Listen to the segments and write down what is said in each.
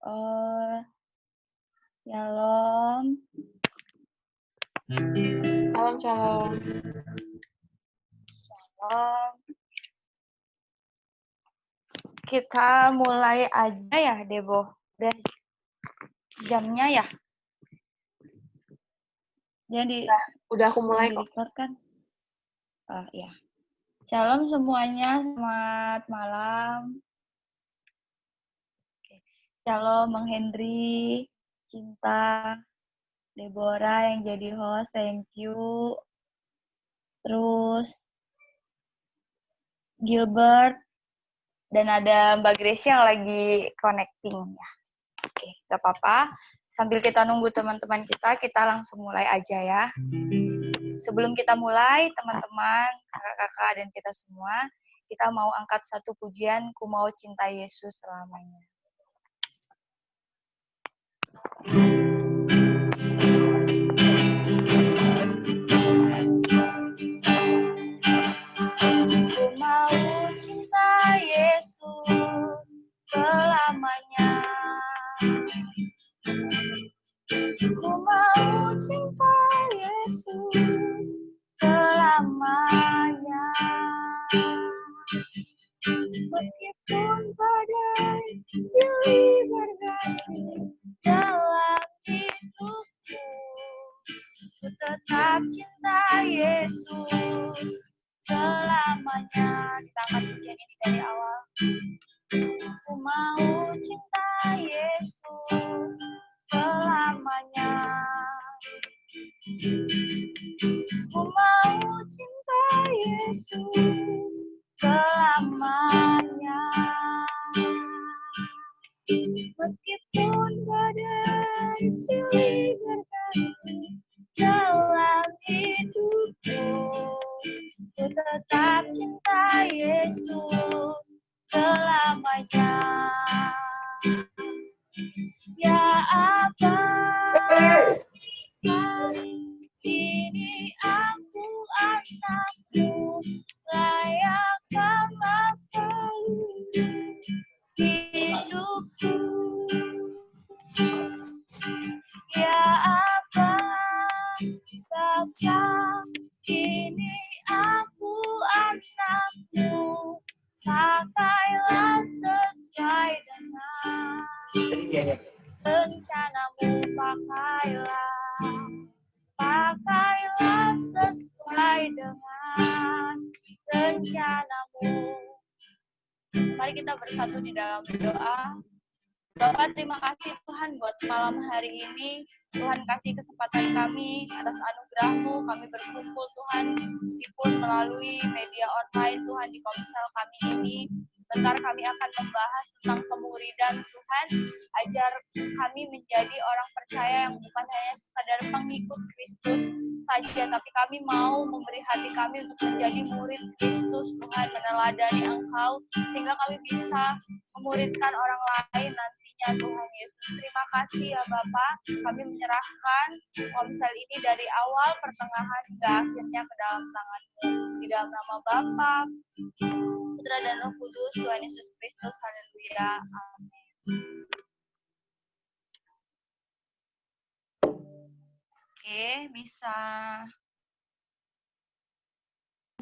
Shalom. Shalom, shalom. Shalom. Kita mulai aja ya, Debo. Udah jamnya ya? Jadi Udah aku mulai kok. record kan? Ya. Shalom semuanya, selamat malam. Shalom Bang Henry, Cinta, Deborah yang jadi host, thank you. Terus Gilbert, dan ada Mbak Grace yang lagi connecting ya. Oke, gak apa-apa. Sambil kita nunggu teman-teman kita langsung mulai aja ya. Sebelum kita mulai, teman-teman, kakak-kakak, dan kita semua, kita mau angkat satu pujian, Ku Mau Cinta Yesus Selamanya. Ku mau cinta Yesus selamanya. Ku mau cinta Yesus selamanya. Meskipun badai silih berganti dalam hidupku, ku tetap cinta Yesus selamanya. Kita akan pujian ini dari awal. Ku mau cinta Yesus selamanya. Ku mau cinta Yesus selamanya. Meskipun badai silih berganti dalam hidupku, ku tetap cinta Yesus selamanya. Ya apa, ini aku anakmu, layakkanlah seluruh hidupku. Ya apa, Bapa, ini aku anakmu, pakailah sesuai dengan rencanamu, pakailah sesuai dengan rencanamu. Mari kita bersatu di dalam doa. Bapak, terima kasih Tuhan buat malam hari ini. Tuhan kasih kesempatan kami atas anugerah-Mu, kami berkumpul Tuhan, meskipun melalui media online Tuhan di komsel kami ini. Sebentar kami akan membahas tentang pemuridan Tuhan, ajar kami menjadi orang percaya yang bukan hanya sekadar pengikut Kristus saja, tapi kami mau memberi hati kami untuk menjadi murid Kristus Tuhan, meneladani Engkau, sehingga kami bisa memuridkan orang lain nantinya Tuhan Yesus. Terima kasih ya Bapak, kami menyerahkan komsel ini dari awal, pertengahan, hingga akhirnya ke dalam tangan-Mu. Di dalam nama Bapa, Putra dan Roh Kudus, Tuhan Yesus Kristus, haleluya, amin. Oke, bisa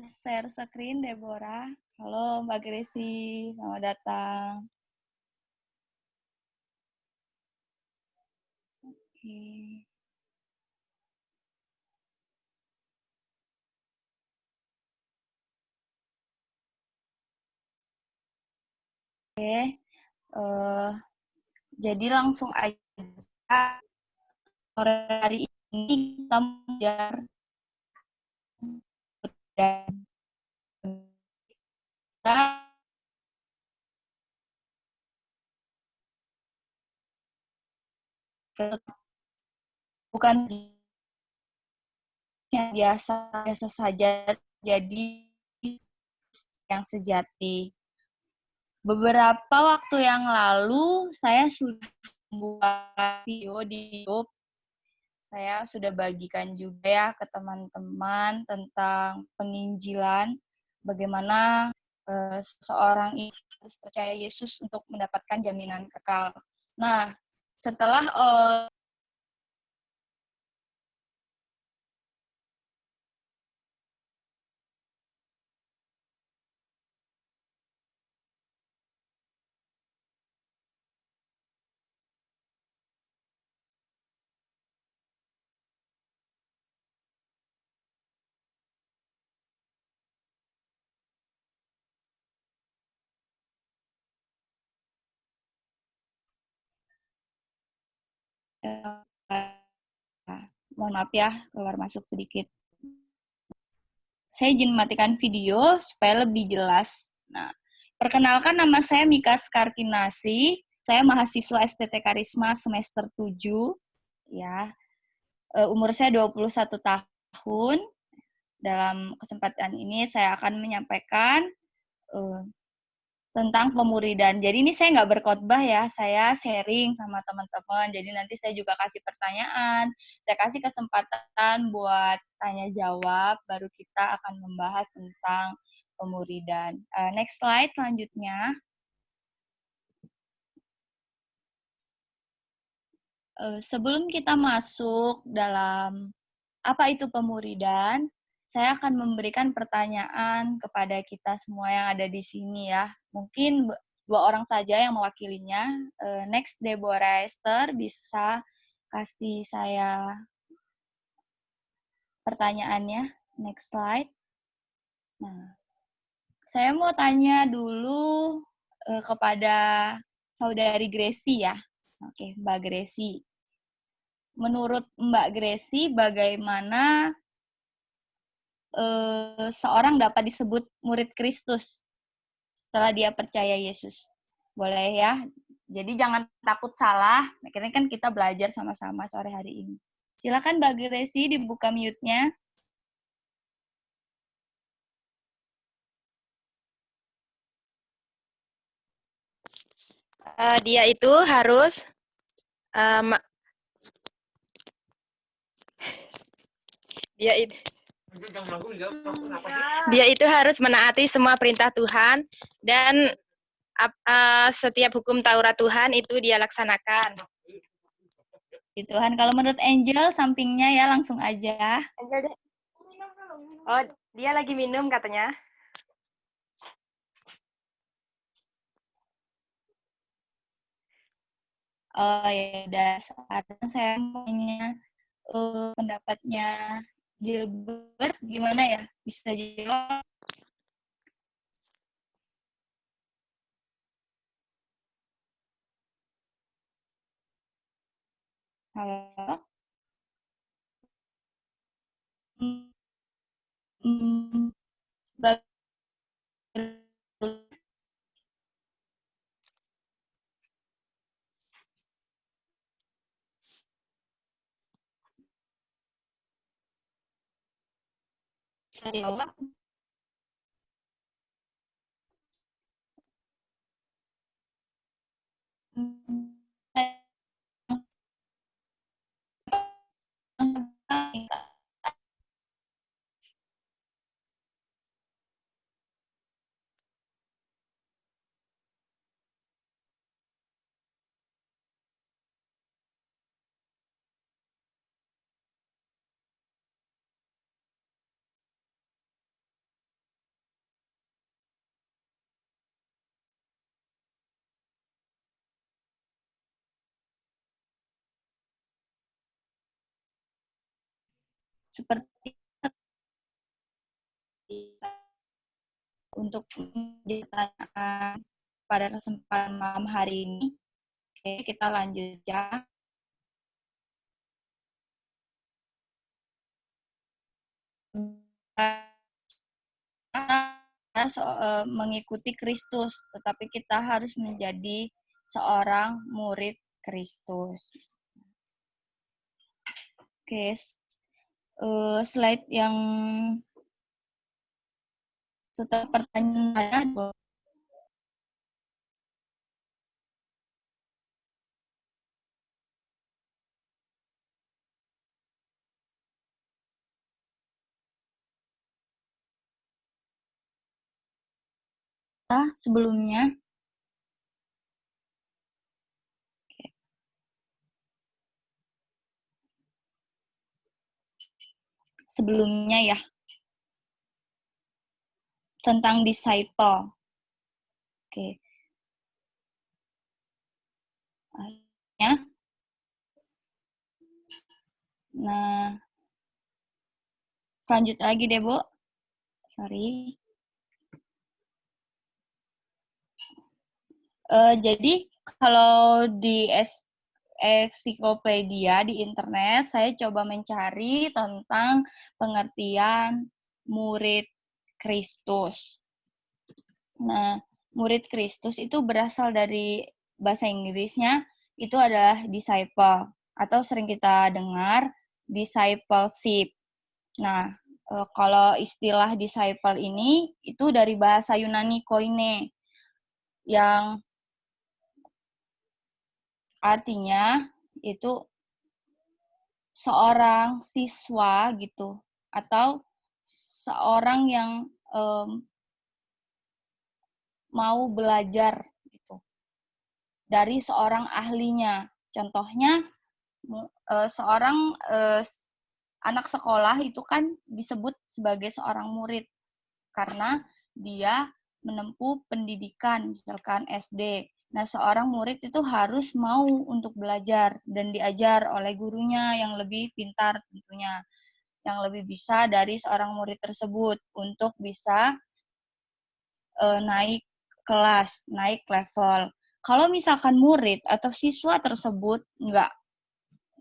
share screen Deborah. Halo Mbak Gresi, selamat datang. Oke. Jadi langsung aja, sore hari ini kita belajar dan kita bukan yang biasa saja, jadi yang sejati. Beberapa waktu yang lalu saya sudah membuat video di YouTube. Saya sudah bagikan juga ya ke teman-teman tentang penginjilan, bagaimana seseorang itu harus percaya Yesus untuk mendapatkan jaminan kekal. Nah, setelah mohon maaf ya, keluar masuk sedikit. Saya izin mematikan video supaya lebih jelas. Nah, perkenalkan nama saya Mika Skarkinasi. Saya mahasiswa STT Karisma semester 7. Ya. Umur saya 21 tahun. Dalam kesempatan ini saya akan menyampaikan tentang pemuridan. Jadi ini saya nggak berkhotbah ya, saya sharing sama teman-teman. Jadi nanti saya juga kasih pertanyaan, saya kasih kesempatan buat tanya jawab, baru kita akan membahas tentang pemuridan. Next slide selanjutnya. Sebelum kita masuk dalam apa itu pemuridan, saya akan memberikan pertanyaan kepada kita semua yang ada di sini ya. Mungkin 2 orang saja yang mewakilinya. Next, Deborah Esther bisa kasih saya pertanyaannya. Next slide. Nah, saya mau tanya dulu kepada Saudari Gracie ya. Oke, Mbak Gracie. Menurut Mbak Gracie, bagaimana seorang dapat disebut murid Kristus setelah dia percaya Yesus? Boleh ya? Jadi jangan takut salah. Akhirnya kan kita belajar sama-sama sore hari ini. Silakan Mbak Gracie dibuka mute-nya. Dia itu harus dia itu harus menaati semua perintah Tuhan dan setiap hukum Taurat Tuhan itu dia laksanakan. Tuhan, kalau menurut Angel sampingnya ya langsung aja. Oh, dia lagi minum katanya. Oh ya, sekarang saya mau tanya pendapatnya Gilbert gimana ya? Bisa jawab? Halo? Bisa jawab? Seperti untuk menjelaskan pada kesempatan malam hari ini. Oke, kita lanjut ya. Mengikuti Kristus, tetapi kita harus menjadi seorang murid Kristus. Oke, slide yang setelah pertanyaan sebelumnya. sebelumnya ya, tentang disciple. Oke. Ya. Nah, selanjut lagi deh, Bu. Sorry. Jadi kalau di ensiklopedia di internet, saya coba mencari tentang pengertian murid Kristus. Nah, murid Kristus itu berasal dari bahasa Inggrisnya itu adalah disciple atau sering kita dengar discipleship. Nah, kalau istilah disciple ini itu dari bahasa Yunani koine yang artinya itu seorang siswa gitu atau seorang yang mau belajar gitu dari seorang ahlinya. Contohnya seorang anak sekolah itu kan disebut sebagai seorang murid karena dia menempuh pendidikan, misalkan SD. Nah, seorang murid itu harus mau untuk belajar dan diajar oleh gurunya yang lebih pintar tentunya, yang lebih bisa dari seorang murid tersebut untuk bisa naik kelas, naik level. Kalau misalkan murid atau siswa tersebut nggak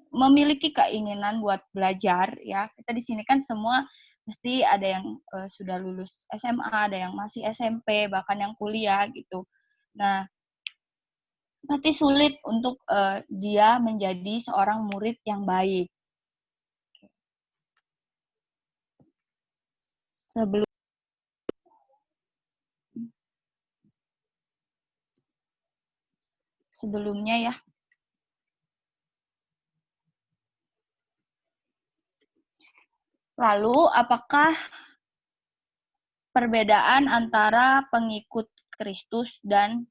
memiliki keinginan buat belajar, ya kita di sini kan semua mesti ada yang sudah lulus SMA, ada yang masih SMP, bahkan yang kuliah gitu. Nah, pasti sulit untuk dia menjadi seorang murid yang baik. Sebelumnya ya. Lalu, apakah perbedaan antara pengikut Kristus dan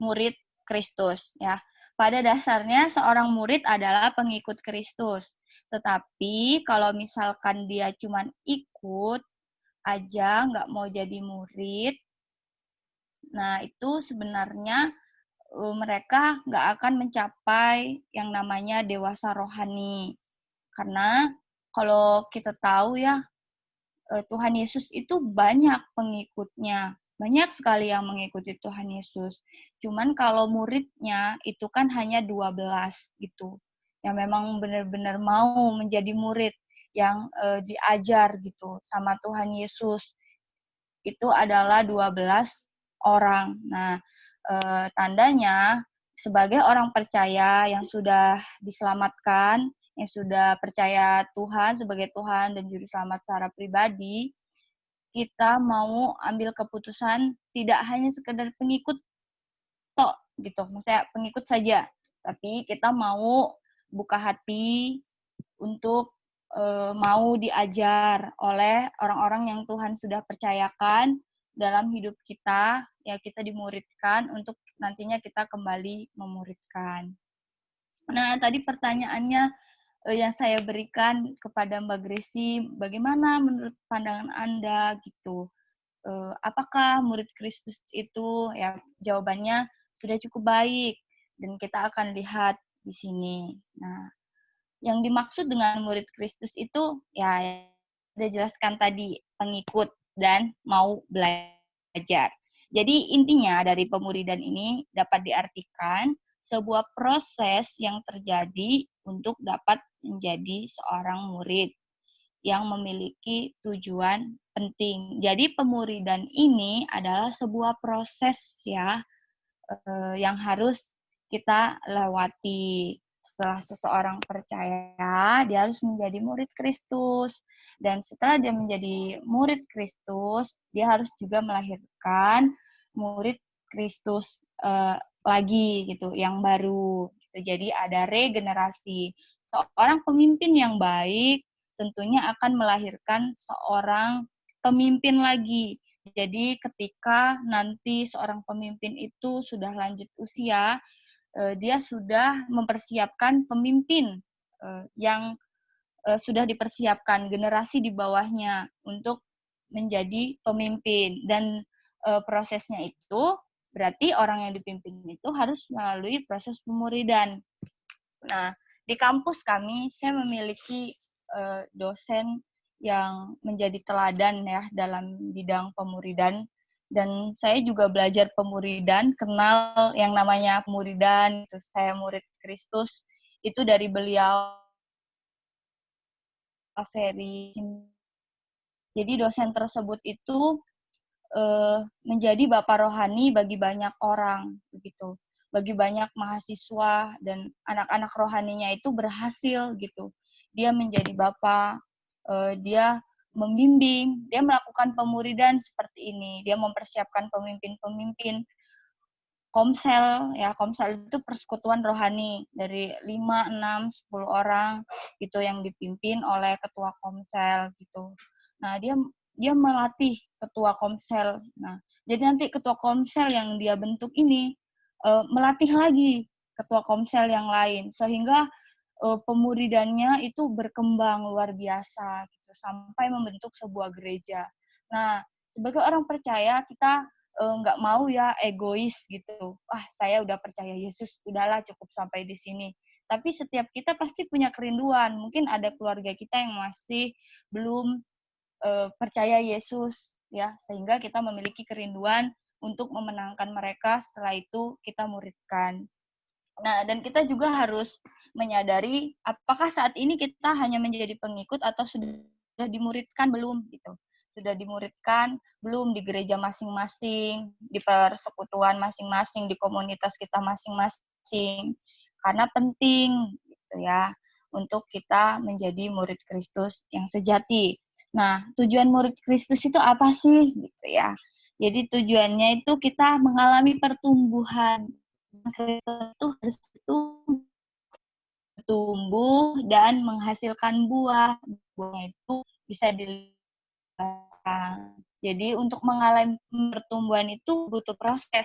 murid Kristus ya? Pada dasarnya seorang murid adalah pengikut Kristus. Tetapi kalau misalkan dia cuma ikut aja, nggak mau jadi murid, nah itu sebenarnya mereka nggak akan mencapai yang namanya dewasa rohani. Karena kalau kita tahu ya, Tuhan Yesus itu banyak pengikutnya. Banyak sekali yang mengikuti Tuhan Yesus. Cuman kalau muridnya itu kan hanya 12 gitu. Yang memang benar-benar mau menjadi murid yang diajar gitu sama Tuhan Yesus. Itu adalah 12 orang. Nah, tandanya sebagai orang percaya yang sudah diselamatkan, yang sudah percaya Tuhan sebagai Tuhan dan juru selamat secara pribadi, kita mau ambil keputusan tidak hanya sekedar pengikut tok gitu, maksudnya pengikut saja, tapi kita mau buka hati untuk mau diajar oleh orang-orang yang Tuhan sudah percayakan dalam hidup kita, ya kita dimuridkan untuk nantinya kita kembali memuridkan. Nah, tadi pertanyaannya yang saya berikan kepada Mbak Gracie, bagaimana menurut pandangan Anda gitu? Apakah murid Kristus itu, ya jawabannya sudah cukup baik dan kita akan lihat di sini. Nah, yang dimaksud dengan murid Kristus itu ya sudah jelaskan tadi, pengikut dan mau belajar. Jadi intinya dari pemuridan ini dapat diartikan sebuah proses yang terjadi untuk dapat menjadi seorang murid yang memiliki tujuan penting. Jadi pemuridan ini adalah sebuah proses ya yang harus kita lewati. Setelah seseorang percaya, dia harus menjadi murid Kristus. Dan setelah dia menjadi murid Kristus, dia harus juga melahirkan murid Kristus lagi gitu, yang baru. Jadi ada regenerasi. Seorang pemimpin yang baik tentunya akan melahirkan seorang pemimpin lagi. Jadi ketika nanti seorang pemimpin itu sudah lanjut usia, dia sudah mempersiapkan pemimpin yang sudah dipersiapkan generasi di bawahnya untuk menjadi pemimpin. Dan prosesnya itu berarti orang yang dipimpin itu harus melalui proses pemuridan. Nah, di kampus kami saya memiliki dosen yang menjadi teladan ya dalam bidang pemuridan, dan saya juga belajar pemuridan, kenal yang namanya pemuridan. Itu saya murid Kristus itu dari beliau, Ferry. Jadi dosen tersebut itu menjadi bapak rohani bagi banyak orang begitu, bagi banyak mahasiswa, dan anak-anak rohaninya itu berhasil gitu. Dia menjadi bapak, dia membimbing, dia melakukan pemuridan seperti ini, dia mempersiapkan pemimpin-pemimpin komsel ya. Komsel itu persekutuan rohani dari 5, 6, 10 orang gitu yang dipimpin oleh ketua komsel gitu. Nah, dia melatih ketua komsel. Nah, jadi nanti ketua komsel yang dia bentuk ini melatih lagi ketua komsel yang lain, sehingga pemuridannya itu berkembang luar biasa gitu sampai membentuk sebuah gereja. Nah, sebagai orang percaya kita nggak mau ya egois gitu. Saya udah percaya Yesus, udahlah cukup sampai di sini. Tapi setiap kita pasti punya kerinduan. Mungkin ada keluarga kita yang masih belum percaya Yesus ya, sehingga kita memiliki kerinduan untuk memenangkan mereka, setelah itu kita muridkan. Nah, dan kita juga harus menyadari apakah saat ini kita hanya menjadi pengikut atau sudah dimuridkan belum gitu. Sudah dimuridkan belum di gereja masing-masing, di persekutuan masing-masing, di komunitas kita masing-masing. Karena penting gitu ya untuk kita menjadi murid Kristus yang sejati. Nah, tujuan murid Kristus itu apa sih gitu ya? Jadi tujuannya itu kita mengalami pertumbuhan. Kristus itu harus tumbuh dan menghasilkan buah. Buahnya itu bisa dilihat. Jadi untuk mengalami pertumbuhan itu butuh proses.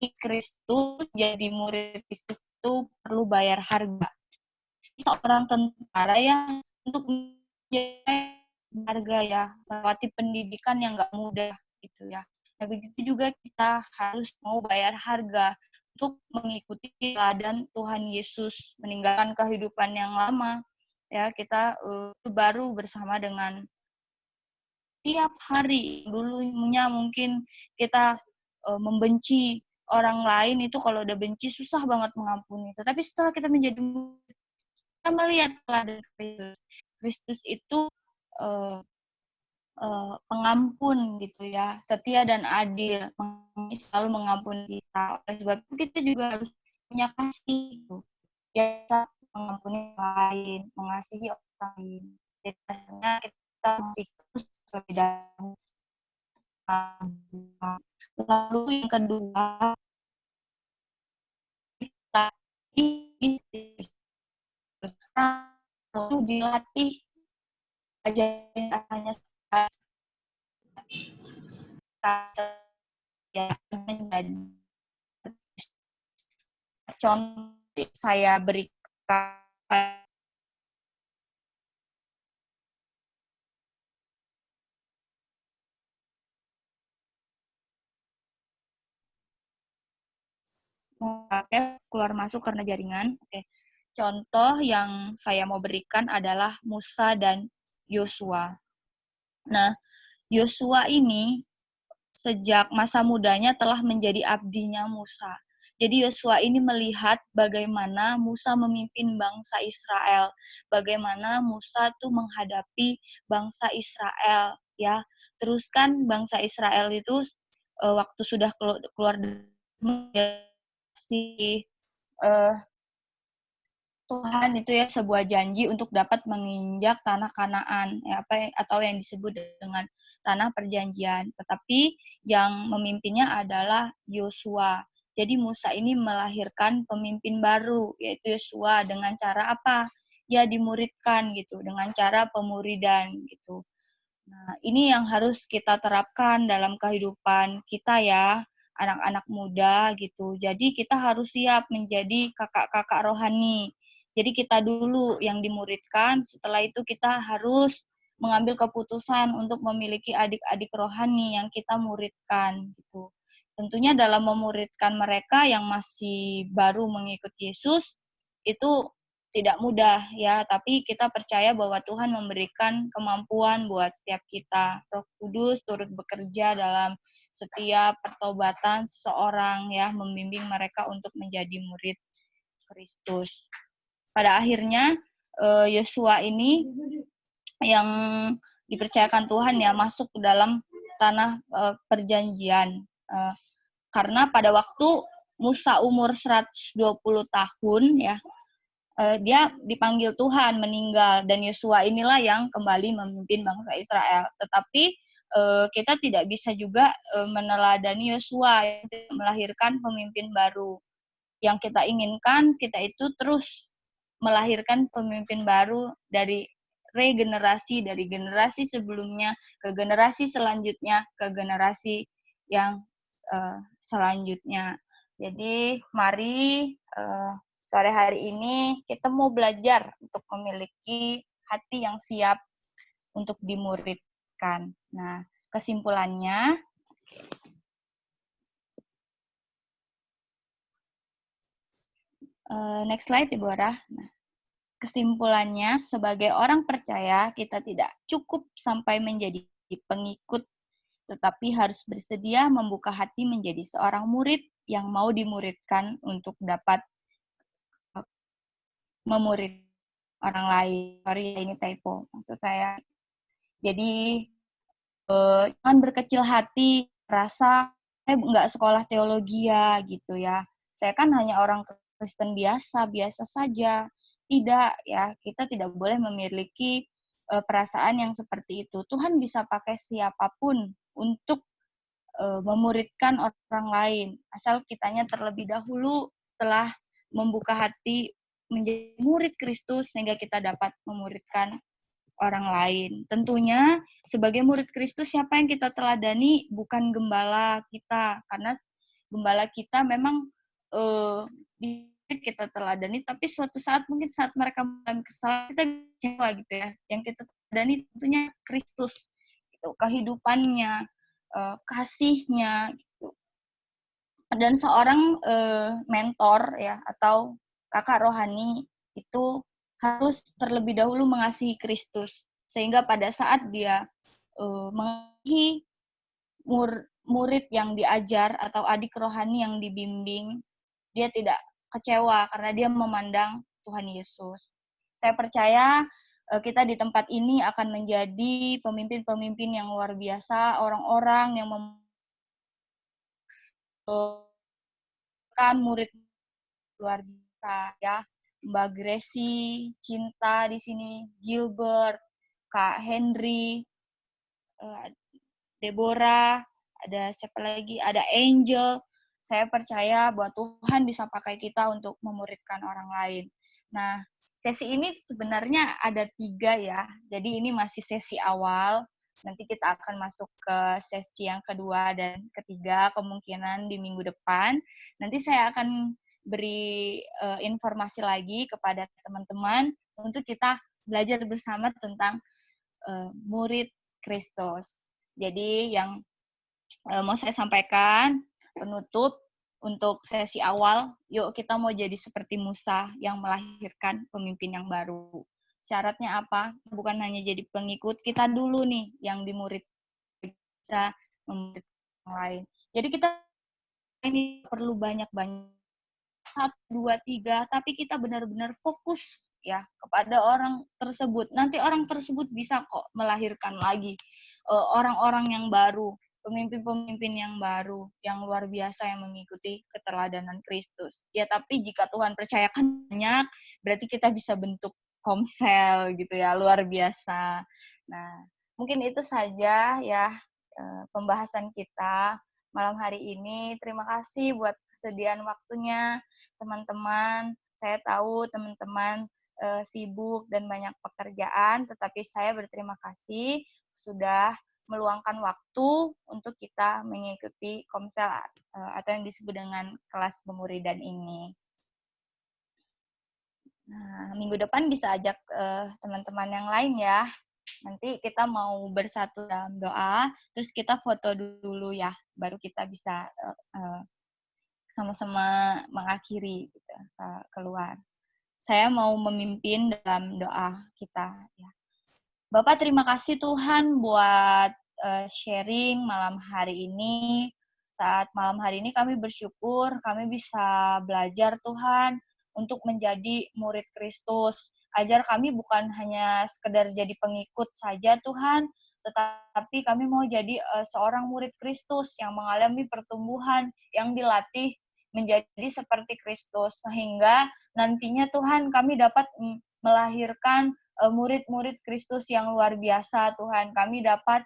Kristus jadi murid Kristus itu perlu bayar harga. Seorang tentara yang untuk menjadi harga ya, melewati pendidikan yang nggak mudah gitu ya. Nah, begitu juga kita harus mau bayar harga untuk mengikuti teladan Tuhan Yesus, meninggalkan kehidupan yang lama ya. Kita baru bersama dengan tiap hari. Dulunya mungkin kita membenci orang lain, itu kalau udah benci susah banget mengampuni. Tetapi setelah kita menjadi murid, kita melihat teladan Kristus. Kristus itu pengampun gitu ya, setia dan adil, selalu mengampuni kita. Oleh sebab itu kita juga harus punya kasih gitu. Ya, kita mengampuni orang lain, mengasihi orang lain. Jadi biasanya kita masih terus terlebih dahulu. Lalu yang kedua, kita itu dilatih ajarin hanya ya menjadi contoh saya berikan keluar masuk karena jaringan. Oke. Contoh yang saya mau berikan adalah Musa dan Yosua. Nah, Yosua ini sejak masa mudanya telah menjadi abdinya Musa. Jadi Yosua ini melihat bagaimana Musa memimpin bangsa Israel, bagaimana Musa tuh menghadapi bangsa Israel, ya. Terus kan bangsa Israel itu waktu sudah keluar dari Tuhan itu ya sebuah janji untuk dapat menginjak tanah Kanaan, ya, atau yang disebut dengan tanah perjanjian. Tetapi yang memimpinnya adalah Yosua. Jadi Musa ini melahirkan pemimpin baru, yaitu Yosua, dengan cara apa? Ya dimuridkan gitu, dengan cara pemuridan gitu. Nah, ini yang harus kita terapkan dalam kehidupan kita ya, anak-anak muda gitu. Jadi kita harus siap menjadi kakak-kakak rohani. Jadi kita dulu yang dimuridkan, setelah itu kita harus mengambil keputusan untuk memiliki adik-adik rohani yang kita muridkan gitu. Tentunya dalam memuridkan mereka yang masih baru mengikuti Yesus itu tidak mudah ya, tapi kita percaya bahwa Tuhan memberikan kemampuan buat setiap kita. Roh Kudus turut bekerja dalam setiap pertobatan seseorang ya, membimbing mereka untuk menjadi murid Kristus. Pada akhirnya Yosua ini yang dipercayakan Tuhan ya masuk ke dalam tanah perjanjian. Karena pada waktu Musa umur 120 tahun ya, dia dipanggil Tuhan meninggal, dan Yosua inilah yang kembali memimpin bangsa Israel. Tetapi kita tidak bisa juga meneladani Yosua yang melahirkan pemimpin baru. Yang kita inginkan, kita itu terus melahirkan pemimpin baru dari regenerasi, dari generasi sebelumnya ke generasi selanjutnya ke generasi yang selanjutnya. Jadi mari sore hari ini kita mau belajar untuk memiliki hati yang siap untuk dimuridkan. Nah, kesimpulannya, next slide Ibu Ara. Nah, kesimpulannya, sebagai orang percaya, kita tidak cukup sampai menjadi pengikut, tetapi harus bersedia membuka hati menjadi seorang murid yang mau dimuridkan untuk dapat memurid orang lain. Sorry, ini typo. Maksud saya, jadi jangan berkecil hati, rasa saya nggak sekolah teologi ya, gitu ya. Saya kan hanya orang Kristen biasa saja. Tidak ya, kita tidak boleh memiliki perasaan yang seperti itu. Tuhan bisa pakai siapapun untuk memuridkan orang lain, asal kitanya terlebih dahulu telah membuka hati menjadi murid Kristus sehingga kita dapat memuridkan orang lain. Tentunya sebagai murid Kristus, siapa yang kita teladani bukan gembala kita, karena gembala kita memang kita teladani, tapi suatu saat mungkin saat mereka mengalami kesalahan kita kecewa gitu ya. Yang kita teladani tentunya Kristus, gitu, kehidupannya, kasihnya, gitu. Dan seorang mentor ya atau kakak rohani itu harus terlebih dahulu mengasihi Kristus, sehingga pada saat dia mengasihi murid yang diajar atau adik rohani yang dibimbing, dia tidak kecewa karena dia memandang Tuhan Yesus. Saya percaya kita di tempat ini akan menjadi pemimpin-pemimpin yang luar biasa, orang-orang yang kan murid luar biasa ya. Mbak Gracie, Cinta di sini, Gilbert, Kak Henry, Deborah, ada siapa lagi? Ada Angel. Saya percaya bahwa Tuhan bisa pakai kita untuk memuridkan orang lain. Nah, sesi ini sebenarnya ada 3 ya. Jadi ini masih sesi awal. Nanti kita akan masuk ke sesi yang kedua dan ketiga kemungkinan di minggu depan. Nanti saya akan beri informasi lagi kepada teman-teman untuk kita belajar bersama tentang murid Kristus. Jadi yang mau saya sampaikan penutup untuk sesi awal, yuk kita mau jadi seperti Musa yang melahirkan pemimpin yang baru. Syaratnya apa? Bukan hanya jadi pengikut, kita dulu nih yang dimurid bisa memurid yang lain. Jadi kita ini perlu banyak-banyak 1, 2, 3, tapi kita benar-benar fokus ya kepada orang tersebut. Nanti orang tersebut bisa kok melahirkan lagi orang-orang yang baru, pemimpin-pemimpin yang baru, yang luar biasa yang mengikuti keteladanan Kristus. Ya, tapi jika Tuhan percayakan banyak, berarti kita bisa bentuk komsel gitu ya, luar biasa. Nah, mungkin itu saja ya pembahasan kita malam hari ini. Terima kasih buat kesediaan waktunya, teman-teman. Saya tahu teman-teman sibuk dan banyak pekerjaan, tetapi saya berterima kasih sudah meluangkan waktu untuk kita mengikuti komsel atau yang disebut dengan kelas pemuridan ini. Nah, minggu depan bisa ajak teman-teman yang lain ya. Nanti kita mau bersatu dalam doa, terus kita foto dulu ya, baru kita bisa sama-sama mengakhiri gitu, keluar. Saya mau memimpin dalam doa kita ya. Bapak, terima kasih Tuhan buat sharing malam hari ini. Saat malam hari ini kami bersyukur kami bisa belajar Tuhan untuk menjadi murid Kristus. Ajar kami bukan hanya sekedar jadi pengikut saja Tuhan, tetapi kami mau jadi seorang murid Kristus yang mengalami pertumbuhan, yang dilatih menjadi seperti Kristus. Sehingga nantinya Tuhan kami dapat melahirkan murid-murid Kristus yang luar biasa Tuhan. Kami dapat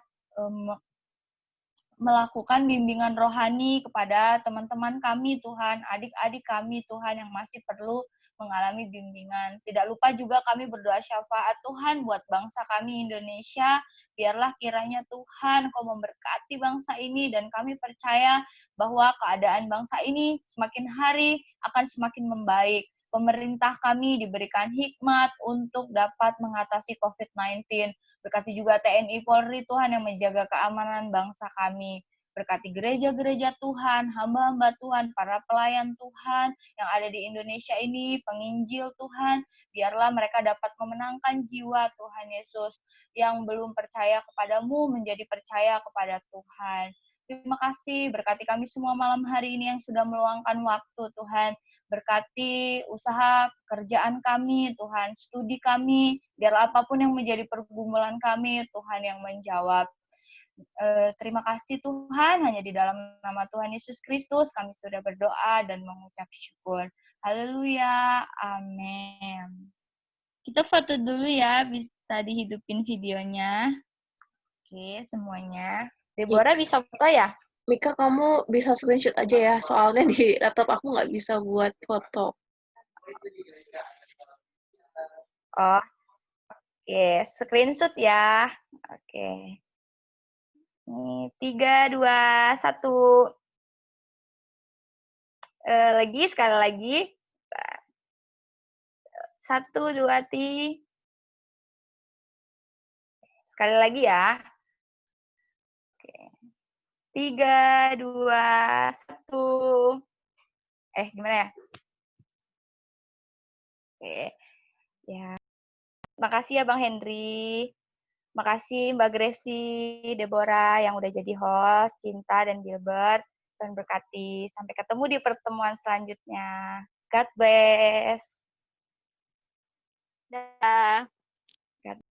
melakukan bimbingan rohani kepada teman-teman kami Tuhan, adik-adik kami Tuhan yang masih perlu mengalami bimbingan. Tidak lupa juga kami berdoa syafaat Tuhan buat bangsa kami Indonesia. Biarlah kiranya Tuhan Kau memberkati bangsa ini dan kami percaya bahwa keadaan bangsa ini semakin hari akan semakin membaik. Pemerintah kami diberikan hikmat untuk dapat mengatasi COVID-19. Berkati juga TNI Polri Tuhan yang menjaga keamanan bangsa kami. Berkati gereja-gereja Tuhan, hamba-hamba Tuhan, para pelayan Tuhan yang ada di Indonesia ini, penginjil Tuhan, biarlah mereka dapat memenangkan jiwa Tuhan Yesus yang belum percaya kepadamu menjadi percaya kepada Tuhan. Terima kasih, berkati kami semua malam hari ini yang sudah meluangkan waktu, Tuhan. Berkati usaha pekerjaan kami, Tuhan, studi kami, biar apapun yang menjadi pergumulan kami, Tuhan yang menjawab. Terima kasih Tuhan, hanya di dalam nama Tuhan Yesus Kristus kami sudah berdoa dan mengucap syukur. Haleluya, amin. Kita foto dulu ya, bisa dihidupin videonya. Oke, semuanya. Deborah bisa foto ya? Mika, kamu bisa screenshot aja ya, soalnya di laptop aku nggak bisa buat foto. Oh, oke. Screenshot ya. Oke. Ini 3, 2, 1. Lagi, sekali lagi. 1, 2, 3. Sekali lagi ya. Oke. 3, 2, 1. Gimana ya? Oke. Ya. Makasih ya Bang Henry. Makasih Mbak Gracie, Deborah yang udah jadi host, Cinta dan Gilbert. Tuhan berkati. Sampai ketemu di pertemuan selanjutnya. God bless. Dah.